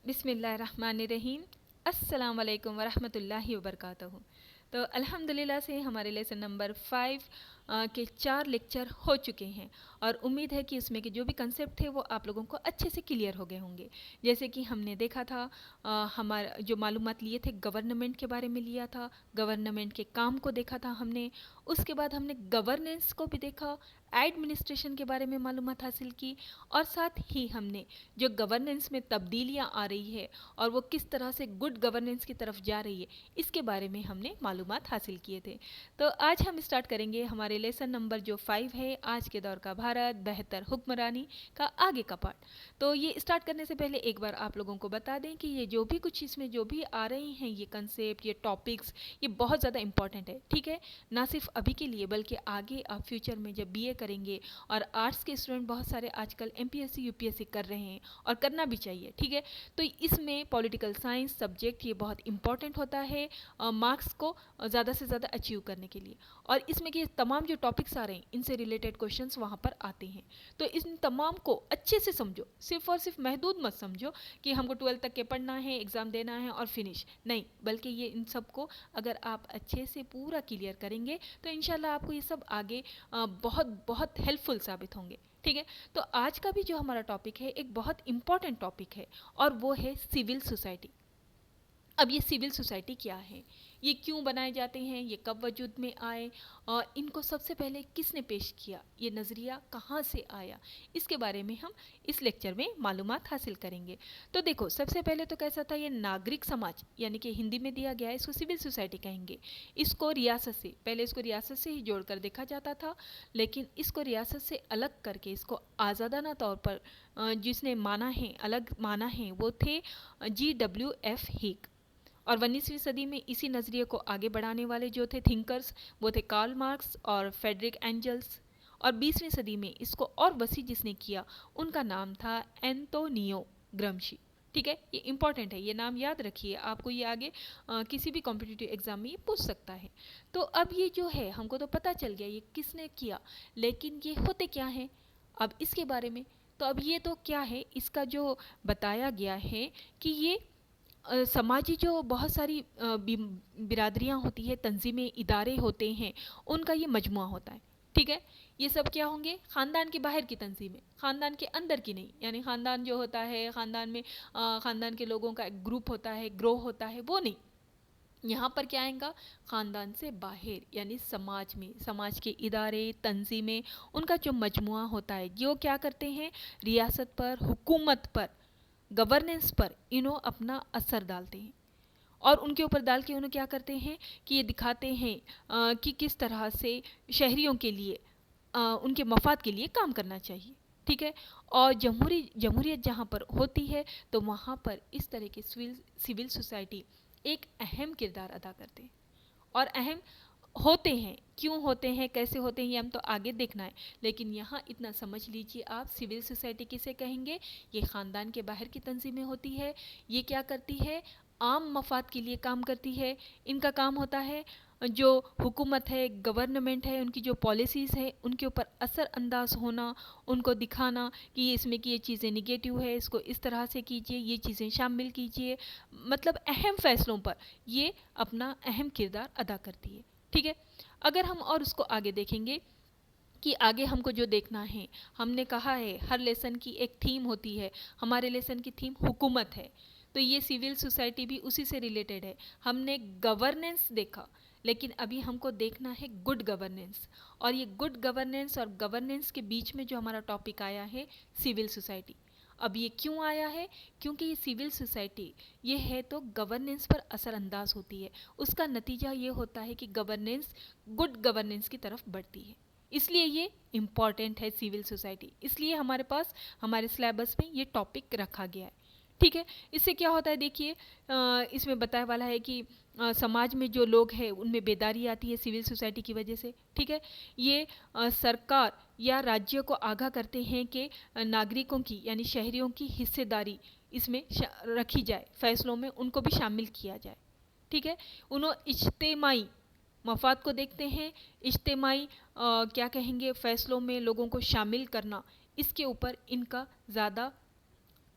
بسم اللہ الرحمن الرحیم. السلام علیکم ورحمۃ اللہ وبرکاتہ. تو الحمدللہ سے ہمارے لیسن نمبر 5 کے 4 لیکچر ہو چکے ہیں اور امید ہے کہ اس میں کے جو بھی کنسیپٹ تھے وہ آپ لوگوں کو اچھے سے کلیئر ہو گئے ہوں گے. جیسے کہ ہم نے دیکھا تھا ہمارا جو معلومات لیے تھے گورنمنٹ کے بارے میں لیا تھا, گورنمنٹ کے کام کو دیکھا تھا ہم نے. اس کے بعد ہم نے گورننس کو بھی دیکھا, ایڈمنسٹریشن کے بارے میں معلومات حاصل کی, اور ساتھ ہی ہم نے جو گورننس میں تبدیلیاں آ رہی ہے اور وہ کس طرح سے گڈ گورننس کی طرف جا رہی ہے اس کے بارے میں ہم نے معلومات حاصل کیے تھے. تو آج ہم اسٹارٹ کریں گے ہمارے لیسن نمبر جو 5 ہے, آج کے دور کا بھارت, بہتر حکمرانی کا آگے کا پارٹ. تو یہ اسٹارٹ کرنے سے پہلے ایک بار آپ لوگوں کو بتا دیں کہ یہ جو بھی کچھ اس میں جو بھی آ رہی ہیں یہ کنسیپٹ, یہ ٹاپکس, یہ بہت زیادہ امپورٹنٹ ہے. ٹھیک ہے, نہ صرف ابھی کے لیے بلکہ آگے آپ فیوچر میں جب بی اے کریں گے, اور آرٹس کے اسٹوڈنٹ بہت سارے آج کل M P S C, U P S C کر رہے ہیں اور کرنا بھی چاہیے. ٹھیک ہے, تو اس میں پولیٹیکل سائنس سبجیکٹ یہ بہت امپورٹنٹ ہوتا ہے مارکس کو زیادہ سے زیادہ اچیو کرنے کے لیے. اور اس میں کہ تمام جو ٹاپکس آ رہے ہیں ان سے ریلیٹڈ کوشچنس وہاں پر آتے ہیں. تو ان تمام کو اچھے سے سمجھو, صرف اور صرف محدود مت سمجھو کہ ہم کو 12 تک کے پڑھنا ہے, ایگزام دینا ہے اور فنش نہیں, بلکہ یہ ان سب کو اگر آپ اچھے سے پورا کلیئر کریں گے تو انشاءاللہ آپ کو یہ سب آگے بہت بہت ہیلپ فل ثابت ہوں گے. ٹھیک ہے, تو آج کا بھی جو ہمارا ٹاپک ہے ایک بہت امپورٹنٹ ٹاپک ہے اور وہ ہے سول سوسائٹی. اب یہ سول سوسائٹی کیا ہے, یہ کیوں بنائے جاتے ہیں, یہ کب وجود میں آئے, اور ان کو سب سے پہلے کس نے پیش کیا, یہ نظریہ کہاں سے آیا, اس کے بارے میں ہم اس لیکچر میں معلومات حاصل کریں گے. تو دیکھو, سب سے پہلے تو کیسا تھا, یہ ناگرک سماج یعنی کہ ہندی میں دیا گیا ہے, اس کو سول سوسائٹی کہیں گے. اس کو ریاست سے, پہلے اس کو ریاست سے ہی جوڑ کر دیکھا جاتا تھا, لیکن اس کو ریاست سے الگ کر کے اس کو آزادانہ طور پر جس نے مانا ہے, الگ مانا ہے, وہ تھے GW.F. ہیک. اور 19ویں صدی میں اسی نظریے کو آگے بڑھانے والے جو تھے تھنکرز, وہ تھے کارل مارکس اور فیڈرک اینجلس. اور 20ویں صدی میں اس کو اور وسیع جس نے کیا ان کا نام تھا اینتونیو گرمشی. ٹھیک ہے, یہ امپورٹنٹ ہے, یہ نام یاد رکھیے, آپ کو یہ آگے کسی بھی کمپٹیٹیو ایگزام میں یہ پوچھ سکتا ہے. تو اب یہ جو ہے ہم کو تو پتہ چل گیا یہ کس نے کیا, لیکن یہ ہوتے کیا ہیں اب اس کے بارے میں. تو اب یہ تو کیا ہے, اس کا جو بتایا گیا ہے کہ یہ سماجی جو بہت ساری برادریاں ہوتی ہیں, تنظیمیں, ادارے ہوتے ہیں, ان کا یہ مجموعہ ہوتا ہے. ٹھیک ہے, یہ سب کیا ہوں گے, خاندان کے باہر کی تنظیمیں, خاندان کے اندر کی نہیں. یعنی خاندان جو ہوتا ہے, خاندان میں خاندان کے لوگوں کا ایک گروپ ہوتا ہے, گروہ ہوتا ہے, وہ نہیں. یہاں پر کیا آئیں گا, خاندان سے باہر یعنی سماج میں, سماج کے ادارے, تنظیمیں, ان کا جو مجموعہ ہوتا ہے, جو کیا کرتے ہیں, ریاست پر, حکومت پر, گورننس پر انہوں اپنا اثر ڈالتے ہیں. اور ان کے اوپر ڈال کے انہوں کیا کرتے ہیں کہ یہ دکھاتے ہیں کہ کس طرح سے شہریوں کے لیے ان کے مفاد کے لیے کام کرنا چاہیے. ٹھیک ہے, اور جمہوریت جہاں پر ہوتی ہے تو وہاں پر اس طرح کے سول سوسائٹی ایک اہم کردار ادا کرتے ہیں. اور اہم ہوتے ہیں, کیوں ہوتے ہیں, کیسے ہوتے ہیں, یہ ہم تو آگے دیکھنا ہے. لیکن یہاں اتنا سمجھ لیجئے آپ, سول سوسائٹی کسے کہیں گے, یہ خاندان کے باہر کی تنظیمیں ہوتی ہے. یہ کیا کرتی ہے, عام مفاد کے لیے کام کرتی ہے. ان کا کام ہوتا ہے جو حکومت ہے, گورنمنٹ ہے, ان کی جو پالیسیز ہے ان کے اوپر اثر انداز ہونا, ان کو دکھانا کہ یہ اس میں کی یہ چیزیں نگیٹیو ہے, اس کو اس طرح سے کیجئے, یہ چیزیں شامل کیجئے. مطلب اہم فیصلوں پر یہ اپنا اہم کردار ادا کرتی ہے. ٹھیک ہے, اگر ہم اور اس کو آگے دیکھیں گے کہ آگے ہم کو جو دیکھنا ہے, ہم نے کہا ہے ہر لیسن کی ایک تھیم ہوتی ہے. ہمارے لیسن کی تھیم حکومت ہے, تو یہ سول سوسائٹی بھی اسی سے ریلیٹڈ ہے. ہم نے گورننس دیکھا, لیکن ابھی ہم کو دیکھنا ہے گڈ گورننس. اور یہ گڈ گورننس اور گورننس کے بیچ میں جو ہمارا ٹاپک آیا ہے سول سوسائٹی. اب یہ کیوں آیا ہے, کیونکہ یہ سول سوسائٹی یہ ہے تو گورننس پر اثر انداز ہوتی ہے. اس کا نتیجہ یہ ہوتا ہے کہ گورننس گڈ گورننس کی طرف بڑھتی ہے. اس لیے یہ امپورٹنٹ ہے سول سوسائٹی, اس لیے ہمارے پاس ہمارے سلیبس میں یہ ٹاپک رکھا گیا ہے. ٹھیک ہے, اس سے کیا ہوتا ہے دیکھیے, اس میں بتایا والا ہے کہ سماج میں جو لوگ ہیں ان میں بیداری آتی ہے سول سوسائٹی کی وجہ سے. ٹھیک ہے, یہ سرکار یا راجیہ کو آگاہ کرتے ہیں کہ ناگرکوں کی یعنی شہریوں کی حصے داری اس میں رکھی جائے, فیصلوں میں ان کو بھی شامل کیا جائے. ٹھیک ہے, انہوں اجتماعی مفاد کو دیکھتے ہیں, اجتماعی کیا کہیں گے فیصلوں میں لوگوں کو شامل کرنا, اس کے اوپر ان کا زیادہ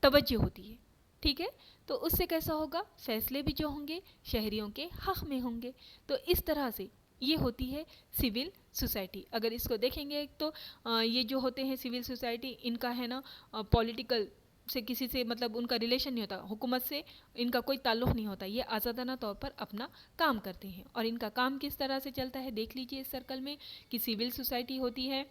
توجہ ہوتی ہے. ٹھیک ہے، تو اس سے کیسا ہوگا، فیصلے بھی جو ہوں گے شہریوں کے حق میں ہوں گے. تو اس طرح سے یہ ہوتی ہے سول سوسائٹی. اگر اس کو دیکھیں گے تو یہ جو ہوتے ہیں سول سوسائٹی، ان کا ہے نا پولیٹیکل سے کسی سے مطلب ان کا ریلیشن نہیں ہوتا، حکومت سے ان کا کوئی تعلق نہیں ہوتا، یہ آزادانہ طور پر اپنا کام کرتے ہیں. اور ان کا کام کس طرح سے چلتا ہے دیکھ لیجئے اس سرکل میں کہ سول سوسائٹی ہوتی ہے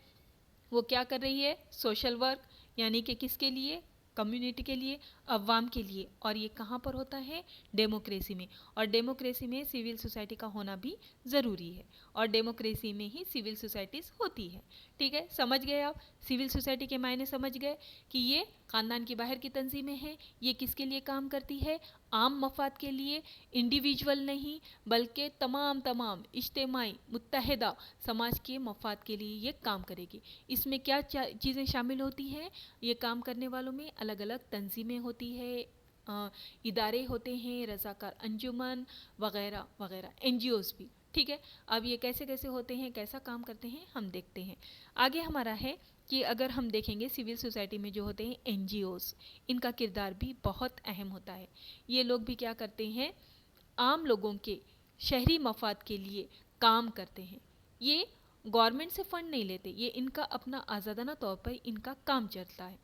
وہ کیا کر رہی ہے، سوشل ورک، یعنی کہ کس کے لیے، کمیونٹی کے لیے، عوام کے لیے. اور یہ کہاں پر ہوتا ہے، ڈیموکریسی میں. اور ڈیموکریسی میں سول سوسائٹی کا ہونا بھی ضروری ہے، اور ڈیموکریسی میں ہی سول سوسائٹیز ہوتی ہے. ٹھیک ہے، سمجھ گئے آپ سول سوسائٹی کے معنی سمجھ گئے کہ یہ خاندان کی باہر کی تنظیمیں ہیں. یہ کس کے لیے کام کرتی ہے، عام مفاد کے لیے، انڈیویجول نہیں بلکہ تمام اجتماعی متحدہ سماج کے مفاد کے لیے یہ کام کرے گی. اس میں کیا چیزیں شامل ہوتی ہیں، یہ کام کرنے والوں میں الگ الگ تنظیمیں ہوتی ہے، ادارے ہوتے ہیں، رضاکار انجمن وغیرہ وغیرہ، این جی اوز بھی. ٹھیک ہے، اب یہ کیسے کیسے ہوتے ہیں، کیسا کام کرتے ہیں، ہم دیکھتے ہیں. آگے ہمارا ہے کہ اگر ہم دیکھیں گے سول سوسائٹی میں جو ہوتے ہیں این جی اوز، ان کا کردار بھی بہت اہم ہوتا ہے. یہ لوگ بھی کیا کرتے ہیں، عام لوگوں کے شہری مفاد کے لیے کام کرتے ہیں. یہ گورنمنٹ سے فنڈ نہیں لیتے، یہ ان کا اپنا آزادانہ طور پر ان کا کام چلتا ہے.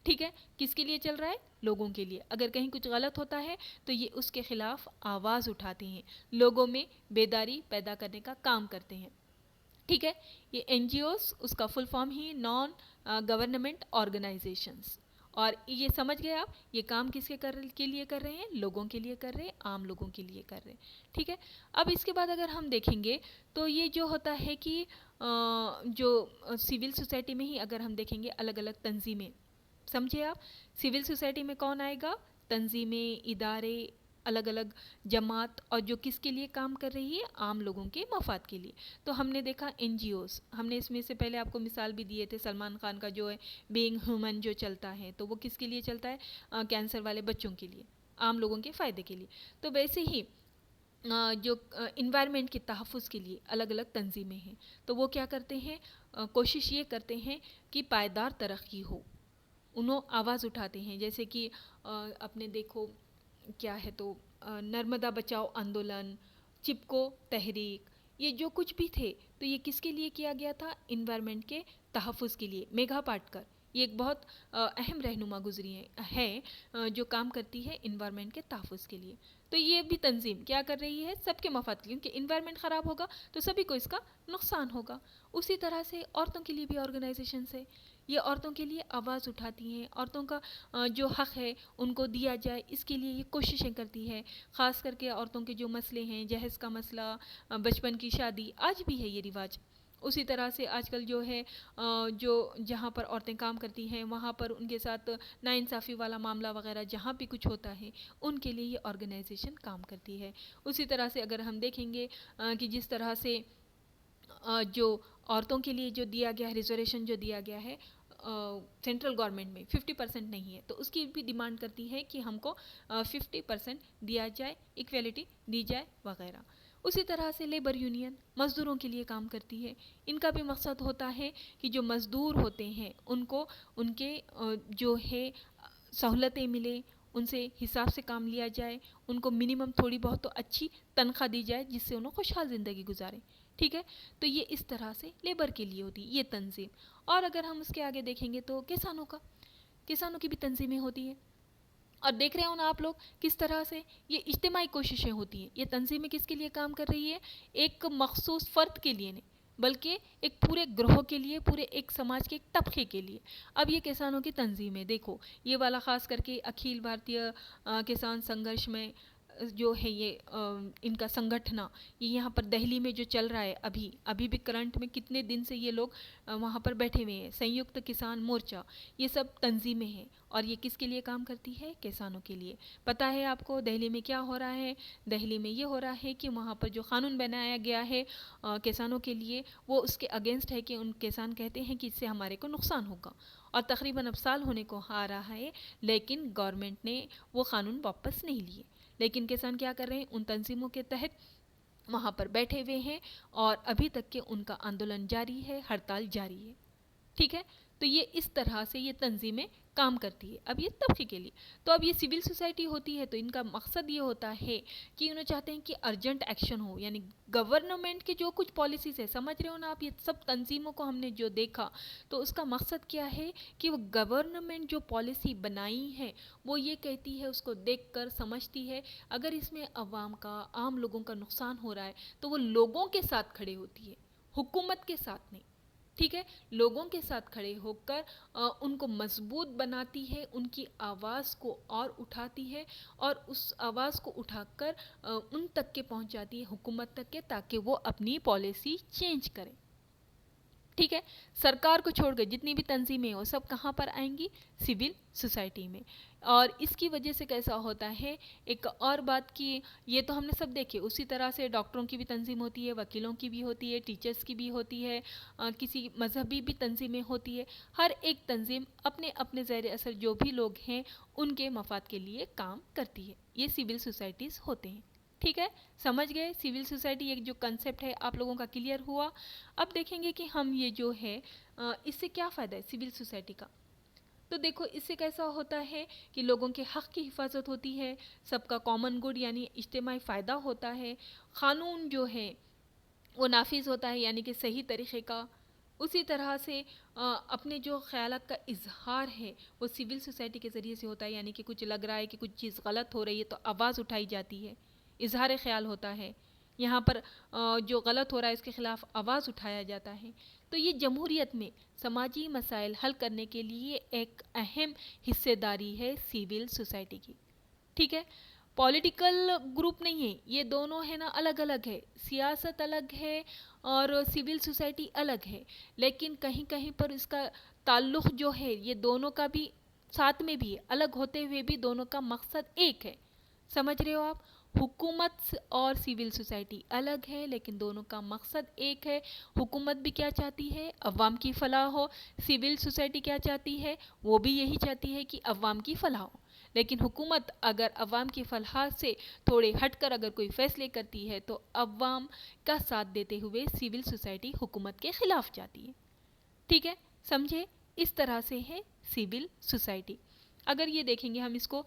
ٹھیک ہے، کس کے لیے چل رہا ہے، لوگوں کے لیے. اگر کہیں کچھ غلط ہوتا ہے تو یہ اس کے خلاف آواز اٹھاتے ہیں، لوگوں میں بیداری پیدا کرنے کا کام کرتے ہیں. ٹھیک ہے، یہ این جی اوز اس کا فل فارم ہی نان گورنمنٹ آرگنائزیشنز. اور یہ سمجھ گئے آپ یہ کام کس کے لیے کر رہے ہیں، لوگوں کے لیے کر رہے ہیں، عام لوگوں کے لیے کر رہے ہیں. ٹھیک ہے، اب اس کے بعد اگر ہم دیکھیں گے تو یہ جو ہوتا ہے کہ جو سول سوسائٹی میں ہی اگر ہم دیکھیں گے الگ الگ تنظیمیں، سمجھے آپ سول سوسائٹی میں کون آئے گا، تنظیمیں، ادارے، الگ الگ جماعت، اور جو کس کے لیے کام کر رہی ہے، عام لوگوں کے مفاد کے لیے. تو ہم نے دیکھا این جی اوز، ہم نے اس میں سے پہلے آپ کو مثال بھی دیے تھے، سلمان خان کا جو ہے بینگ ہیومن جو چلتا ہے تو وہ کس کے لیے چلتا ہے، کینسر والے بچوں کے لیے، عام لوگوں کے فائدے کے لیے. تو ویسے ہی جو انوائرمنٹ کے تحفظ کے لیے الگ الگ تنظیمیں ہیں تو وہ کیا کرتے ہیں، کوشش یہ کرتے ہیں کہ پائیدار ترقی ہو، انہوں آواز اٹھاتے ہیں. جیسے کہ اپنے دیکھو کیا ہے تو نرمدا بچاؤ آندولن، چپکو تحریک، یہ جو کچھ بھی تھے تو یہ کس کے لیے کیا گیا تھا، انوائرمنٹ کے تحفظ کے لیے. میگھا پاٹکر یہ ایک بہت اہم رہنما گزری ہے جو کام کرتی ہے انوائرمنٹ کے تحفظ کے لیے. تو یہ بھی تنظیم کیا کر رہی ہے، سب کے مفاد کے لیے، کیونکہ انوائرمنٹ خراب ہوگا تو سبھی کو اس کا نقصان ہوگا. اسی طرح سے عورتوں کے لیے بھی آرگنائزیشنس ہے، یہ عورتوں کے لیے آواز اٹھاتی ہیں، عورتوں کا جو حق ہے ان کو دیا جائے اس کے لیے یہ کوششیں کرتی ہے. خاص کر کے عورتوں کے جو مسئلے ہیں، جہیز کا مسئلہ، بچپن کی شادی، آج بھی ہے یہ رواج. اسی طرح سے آج کل جو ہے جو جہاں پر عورتیں کام کرتی ہیں وہاں پر ان کے ساتھ ناانصافی والا معاملہ وغیرہ جہاں بھی کچھ ہوتا ہے ان کے لیے یہ آرگنائزیشن کام کرتی ہے. اسی طرح سے اگر ہم دیکھیں گے کہ جس طرح سے جو عورتوں کے لیے جو دیا گیا ہے، ریزرویشن جو دیا گیا ہے سینٹرل گورنمنٹ میں 50% نہیں ہے، تو اس کی بھی ڈیمانڈ کرتی ہے کہ ہم کو 50% دیا جائے، ایکویلٹی دی جائے وغیرہ. اسی طرح سے لیبر یونین مزدوروں کے لیے کام کرتی ہے. ان کا بھی مقصد ہوتا ہے کہ جو مزدور ہوتے ہیں ان کو ان کے جو ہے سہولتیں ملے، ان سے حساب سے کام لیا جائے، ان کو منیمم تھوڑی بہت تو اچھی تنخواہ دی جائے جس سے انہوں خوشحال زندگی گزاریں. ٹھیک ہے، تو یہ اس طرح سے لیبر کے لیے ہوتی یہ تنظیم. اور اگر ہم اس کے آگے دیکھیں گے تو کسانوں کی بھی تنظیمیں ہوتی ہیں. اور دیکھ رہے ہو نا آپ لوگ کس طرح سے یہ اجتماعی کوششیں ہوتی ہیں. یہ تنظیمیں کس کے لیے کام کر رہی ہے، ایک مخصوص فرد کے لیے نہیں بلکہ ایک پورے گروہ کے لیے، پورے ایک سماج کے ایک طبقے کے لیے. اب یہ کسانوں کی تنظیمیں دیکھو، یہ والا خاص کر کے اکھیل بھارتیہ کسان سنگھرش میں جو ہے یہ ان کا سنگھٹنا، یہ یہاں پر دہلی میں جو چل رہا ہے ابھی بھی کرنٹ میں کتنے دن سے یہ لوگ وہاں پر بیٹھے ہوئے ہیں، سنیکت کسان مورچہ، یہ سب تنظیمیں ہیں. اور یہ کس کے لیے کام کرتی ہے، کسانوں کے لیے. پتہ ہے آپ کو دہلی میں کیا ہو رہا ہے، دہلی میں یہ ہو رہا ہے کہ وہاں پر جو قانون بنایا گیا ہے کسانوں کے لیے وہ اس کے اگینسٹ ہے کہ ان کسان کہتے ہیں کہ اس سے ہمارے کو نقصان ہوگا. اور تقریباً اب سال ہونے کو آ رہا ہے لیکن گورنمنٹ نے وہ قانون واپس نہیں لیے. لیکن کسان کیا کر رہے ہیں، ان تنظیموں کے تحت وہاں پر بیٹھے ہوئے ہیں اور ابھی تک کہ ان کا آندولن جاری ہے، ہڑتال جاری ہے. ٹھیک ہے، تو یہ اس طرح سے یہ تنظیمیں کام کرتی ہے، اب یہ طبقے کے لیے. تو اب یہ سول سوسائٹی ہوتی ہے تو ان کا مقصد یہ ہوتا ہے کہ انہوں چاہتے ہیں کہ ارجنٹ ایکشن ہو، یعنی گورنمنٹ کے جو کچھ پالیسیز ہے، سمجھ رہے ہو نا آپ، یہ سب تنظیموں کو ہم نے جو دیکھا تو اس کا مقصد کیا ہے کہ وہ گورنمنٹ جو پالیسی بنائی ہے وہ یہ کہتی ہے، اس کو دیکھ کر سمجھتی ہے اگر اس میں عوام کا، عام لوگوں کا نقصان ہو رہا ہے تو وہ لوگوں کے ساتھ کھڑے ہوتی ہے، حکومت کے ساتھ نہیں. ٹھیک ہے، لوگوں کے ساتھ کھڑے ہو کر ان کو مضبوط بناتی ہے، ان کی آواز کو اور اٹھاتی ہے اور اس آواز کو اٹھا کر ان تک کے پہنچاتی ہے، حکومت تک کے، تاکہ وہ اپنی پالیسی چینج کریں. ٹھیک ہے، سرکار کو چھوڑ کر جتنی بھی تنظیمیں وہ سب کہاں پر آئیں گی؟ سول سوسائٹی میں. اور اس کی وجہ سے کیسا ہوتا ہے، ایک اور بات کی، یہ تو ہم نے سب دیکھے، اسی طرح سے ڈاکٹروں کی بھی تنظیم ہوتی ہے، وکیلوں کی بھی ہوتی ہے، ٹیچرز کی بھی ہوتی ہے، کسی مذہبی بھی تنظیمیں ہوتی ہے. ہر ایک تنظیم اپنے اپنے زیر اثر جو بھی لوگ ہیں ان کے مفاد کے لیے کام کرتی ہے. یہ سول سوسائٹیز ہوتے ہیں. ٹھیک ہے، سمجھ گئے سول سوسائٹی ایک جو کنسیپٹ ہے آپ لوگوں کا کلیئر ہوا. اب دیکھیں گے کہ ہم یہ جو ہے اس سے کیا فائدہ ہے سول سوسائٹی کا. تو دیکھو اس سے کیسا ہوتا ہے کہ لوگوں کے حق کی حفاظت ہوتی ہے، سب کا کامن گڈ یعنی اجتماعی فائدہ ہوتا ہے، قانون جو ہے وہ نافذ ہوتا ہے یعنی کہ صحیح طریقے کا. اسی طرح سے اپنے جو خیالات کا اظہار ہے وہ سول سوسائٹی کے ذریعے سے ہوتا ہے، یعنی کہ کچھ لگ رہا ہے کہ کچھ چیز غلط ہو رہی ہے تو آواز اٹھائی جاتی ہے، اظہار خیال ہوتا ہے. یہاں پر جو غلط ہو رہا ہے اس کے خلاف آواز اٹھایا جاتا ہے. تو یہ جمہوریت میں سماجی مسائل حل کرنے کے لیے ایک اہم حصے داری ہے سول سوسائٹی کی. ٹھیک ہے، پولیٹیکل گروپ نہیں ہے، یہ دونوں ہے نا الگ الگ ہے، سیاست الگ ہے اور سول سوسائٹی الگ ہے، لیکن کہیں کہیں پر اس کا تعلق جو ہے یہ دونوں کا بھی ساتھ میں بھی ہے، الگ ہوتے ہوئے بھی دونوں کا مقصد ایک ہے. سمجھ رہے ہو آپ، حکومت اور سول سوسائٹی الگ ہے لیکن دونوں کا مقصد ایک ہے. حکومت بھی کیا چاہتی ہے؟ عوام کی فلاح ہو. سول سوسائٹی کیا چاہتی ہے؟ وہ بھی یہی چاہتی ہے کہ عوام کی فلاح ہو. لیکن حکومت اگر عوام کی فلاح سے تھوڑے ہٹ کر اگر کوئی فیصلے کرتی ہے تو عوام کا ساتھ دیتے ہوئے سول سوسائٹی حکومت کے خلاف جاتی ہے. ٹھیک ہے، سمجھے، اس طرح سے ہے سول سوسائٹی. اگر یہ دیکھیں گے ہم اس کو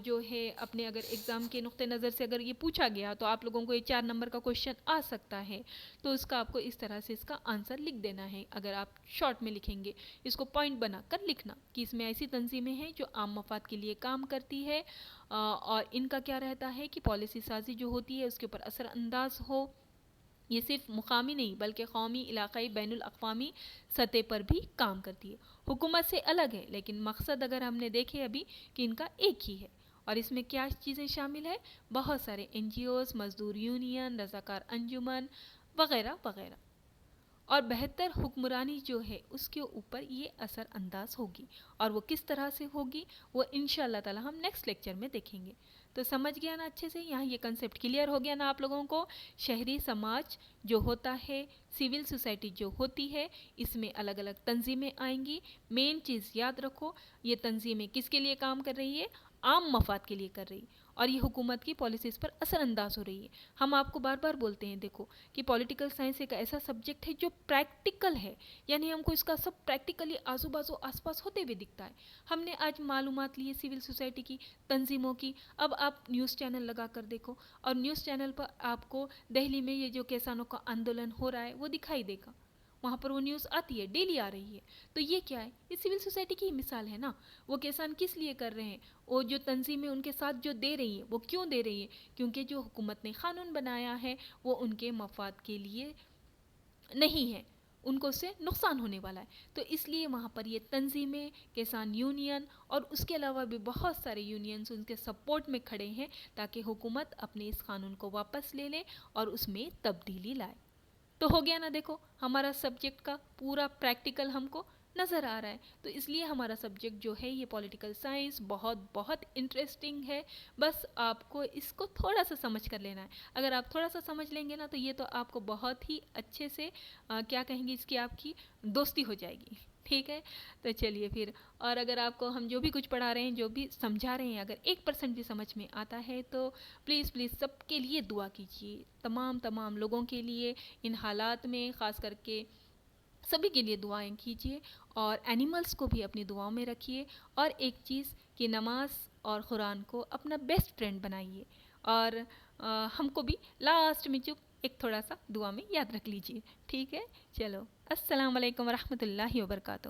جو ہے اپنے اگر ایگزام کے نقطہ نظر سے اگر یہ پوچھا گیا تو آپ لوگوں کو یہ 4 نمبر کا کوشچن آ سکتا ہے، تو اس کا آپ کو اس طرح سے اس کا آنسر لکھ دینا ہے. اگر آپ شارٹ میں لکھیں گے اس کو پوائنٹ بنا کر لکھنا کہ اس میں ایسی تنظیمیں ہیں جو عام مفاد کے لیے کام کرتی ہے اور ان کا کیا رہتا ہے کہ پالیسی سازی جو ہوتی ہے اس کے اوپر اثر انداز ہو. یہ صرف مقامی نہیں بلکہ قومی، علاقائی، بین الاقوامی سطح پر بھی کام کرتی ہے. حکومت سے الگ ہے لیکن مقصد اگر ہم نے دیکھے ابھی کہ ان کا ایک ہی ہے. اور اس میں کیا چیزیں شامل ہے؟ بہت سارے این جی اوز، مزدور یونین، رضاکار انجمن وغیرہ وغیرہ. اور بہتر حکمرانی جو ہے اس کے اوپر یہ اثر انداز ہوگی. اور وہ کس طرح سے ہوگی وہ انشاءاللہ تعالی ہم نیکسٹ لیکچر میں دیکھیں گے. تو سمجھ گیا نا اچھے سے، یہاں یہ کنسیپٹ کلیئر ہو گیا نا آپ لوگوں کو. شہری سماج جو ہوتا ہے، سول سوسائٹی جو ہوتی ہے، اس میں الگ الگ تنظیمیں آئیں گی. مین چیز یاد رکھو، یہ تنظیمیں کس کے لیے کام کر رہی ہے؟ عام مفاد کے لیے کر رہی، اور یہ حکومت کی پالیسیز پر اثر انداز ہو رہی ہے. ہم آپ کو بار بار بولتے ہیں دیکھو کہ پولیٹیکل سائنس ایک ایسا سبجیکٹ ہے جو پریکٹیکل ہے، یعنی ہم کو اس کا سب پریکٹیکلی آزو بازو آس پاس ہوتے ہوئے دکھتا ہے. ہم نے آج معلومات لی سول سوسائٹی کی، تنظیموں کی. اب آپ نیوز چینل لگا کر دیکھو اور نیوز چینل پر آپ کو دہلی میں یہ جو کسانوں کا آندولن ہو رہا ہے وہ دکھائی دے گا. وہاں پر وہ نیوز آتی ہے، ڈیلی آ رہی ہے. تو یہ کیا ہے؟ یہ سول سوسائٹی کی مثال ہے نا. وہ کسان کس لیے کر رہے ہیں؟ وہ جو تنظیمیں ان کے ساتھ جو دے رہی ہیں وہ کیوں دے رہی ہیں؟ کیونکہ جو حکومت نے قانون بنایا ہے وہ ان کے مفاد کے لیے نہیں ہے، ان کو اس سے نقصان ہونے والا ہے. تو اس لیے وہاں پر یہ تنظیمیں، کسان یونین اور اس کے علاوہ بھی بہت سارے یونینز ان کے سپورٹ میں کھڑے ہیں تاکہ حکومت اپنے اس قانون کو واپس لے لے اور اس میں تبدیلی لائے. تو ہو گیا نا، دیکھو ہمارا سبجیکٹ کا پورا پریکٹیکل ہم کو نظر آ رہا ہے. تو اس لیے ہمارا سبجیکٹ جو ہے یہ پولیٹیکل سائنس بہت بہت انٹرسٹنگ ہے. بس آپ کو اس کو تھوڑا سا سمجھ کر لینا ہے. اگر آپ تھوڑا سا سمجھ لیں گے نا تو یہ تو آپ کو بہت ہی اچھے سے کیا کہیں گے، اس کی آپ کی دوستی ہو جائے گی. ٹھیک ہے، تو چلیے پھر. اور اگر آپ کو ہم جو بھی کچھ پڑھا رہے ہیں، جو بھی سمجھا رہے ہیں، اگر 1% بھی سمجھ میں آتا ہے تو پلیز پلیز سب کے لیے دعا کیجیے، تمام لوگوں کے لیے ان حالات میں، خاص کر کے سبھی کے لیے دعائیں کیجیے. اور اینیملس کو بھی اپنی دعاؤں میں رکھیے، اور ایک چیز کہ نماز اور قرآن کو اپنا بیسٹ فرینڈ بنائیے، اور ہم کو بھی لاسٹ میں چپ ایک تھوڑا سا دعا میں یاد رکھ لیجیے، ٹھیک ہے؟ چلو، السلام علیکم ورحمۃ اللہ وبرکاتہ۔